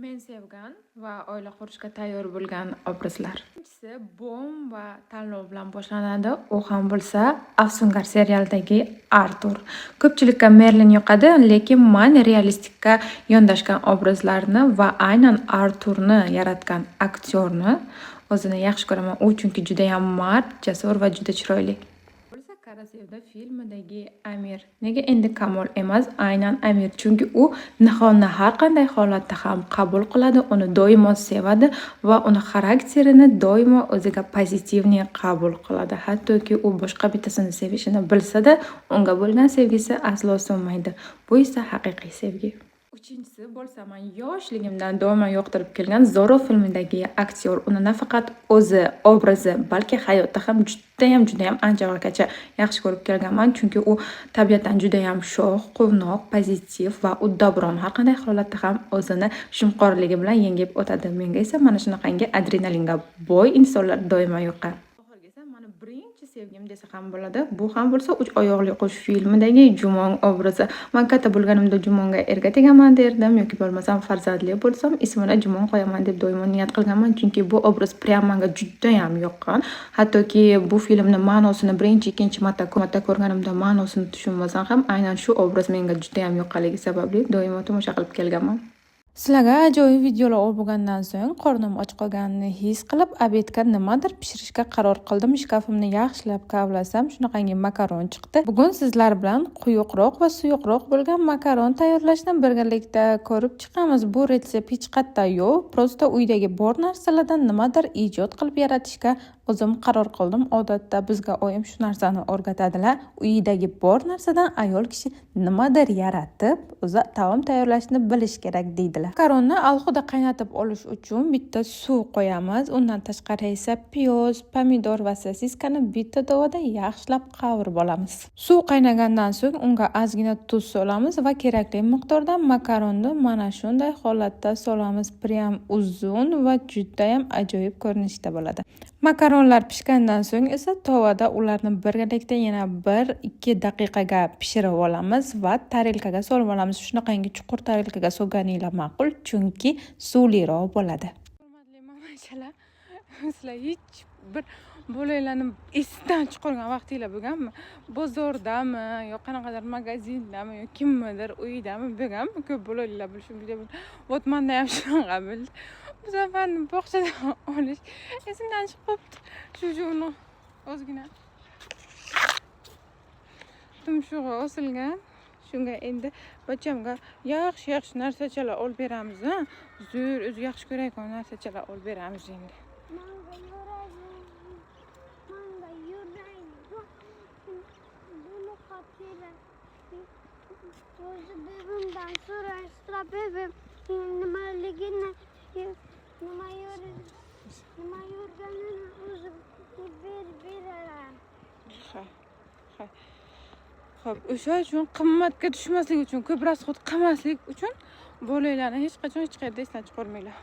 Men sevgan va oila qurishga tayyor bo'lgan obrazlar. Birinchisi Bom va tanlov bilan boshlanadi. U ham bo'lsa Afsungar serialidagi Artur. Ko'pchilikka Merlin yoqadi, lekin men realistikka yondashgan obrazlarni va aynan Arturni yaratgan aktyorni o'zini yaxshi ko'raman. U chunki juda ham mard, jasur va juda chiroyli. Qara sevda filmidagi Amir. Nega endi Kamol emas, aynan Amir? Chunki u nihonni har qanday holatda ham qabul qiladi, uni doimo sevadi va uni xarakterini doimo o'ziga pozitivniy qabul qiladi. Hattoki u boshqa bittasini sevishini bilsa-da, unga bo'lgan sevgisi aslo so'nmaydi. Bu esa haqiqiy sevgi. Uchinchisi bo'lsa, men yoshligimdan doimo yoqtirib kelgan Zorro filmidagi aktyor. Uni nafaqat o'zi, obrazi, balki hayotda ham juda ham ancha vaqtgacha yaxshi ko'rib kelganman, chunki u tabiatan juda ham sho'x, quvnoq, pozitiv va uddaburon. Har qanday holatda ham o'zini shimqorligi bilan yengib o'tadi. Menga esa mana shunaqangi adrenalinga boy insonlar doimo yoqqan. Mani birinchi sevgim desa ham bo'ladi. Bu ham bo'lsa Uch oyoqli qush filmidagi Jumong obrazi. Men katta bo'lganimda Jumonga erga tegaman derdim yoki bo'lmasam farzandli bo'lsam ismini Jumong qo'yaman deb doimo niyat qilganman, chunki bu obraz prям menga juda ham yoqqan. Hattoki bu filmni ma'nosini birinchi, ikkinchi marta ko'rganimda ma'nosini tushunmasam ham aynan shu obraz menga juda ham yoqqanligi sababli doimo tomosha qilib kelganman. Sizlarga ajoyib videolar olib bo'lgandan so'ng qornim och qolganini his qilib, obedga nimadir pishirishga qaror qildim. Shkafimni yaxshilab kavlasam, shunaqangi makaron chiqdi. Bugun sizlar bilan quyuqroq va suyuqroq bo'lgan makaron tayyorlashni birgalikda ko'rib chiqamiz. Bu retsept hech qayerda yo'q. Prosta uydagi bor narsalardan nimadir ijod qilib yaratishga o'zim qaror qildim. Odatda bizga oyim shu narsani o'rgatadilar. Uydagi bor narsadan ayol kishi nimadir yaratib, o'zi taom tayyorlashni bilish kerak deydilar. Makaronni alohida qaynatib olish uchun bitta suv qo'yamiz. Undan tashqari esa piyoz, pomidor va sosiskani bitta tovada yaxshilab qovurib olamiz. Suv qaynagandan so'ng unga ozgina tuz solamiz va kerakli miqdorda makaronni mana shunday holatda solamiz. Prям uzun va juda ham ajoyib ko'rinishda bo'ladi. Makaronlar pishgandan so'ng esa tovada ularni birgalikda yana 1-2 daqiqaga pishirib olamiz va tarelkaga solib olamiz. Shunaqangi chuqur tarelkaga solganinglar ma'qul, chunki suvliroq bo'ladi. Hurmatli mamachalar, sizlar hech bir bolalarni esdan chiqargan vaqtinglar bo'lganmi? Bozordami, yo qanaqadir magazindami, yo kimnidir uydami bo'lganmi? Ko'p bolalar bo'lishi mumkin. Vot menda ham shunaqa bo'ldi. Bu safar bog'chadan olish esimdan chiqib qolibdi. Shuni ozgina tumshug'i osilgan. Shunga endi bachamga yaxshi narsachalar olib beramiz, ha? Zo'r, o'zi yaxshi ko'rayotgan narsachalar olib beramiz endi. O'zi bebimdan so'rashtirib, bebim nimaligini, nima yurganini o'zi beraman. Xo'p, o'sha uchun qimmatga tushmaslik uchun, ko'p rasxod qilmaslik uchun bolalarni hech qachon hech qayerda esdan chiqarmanglar.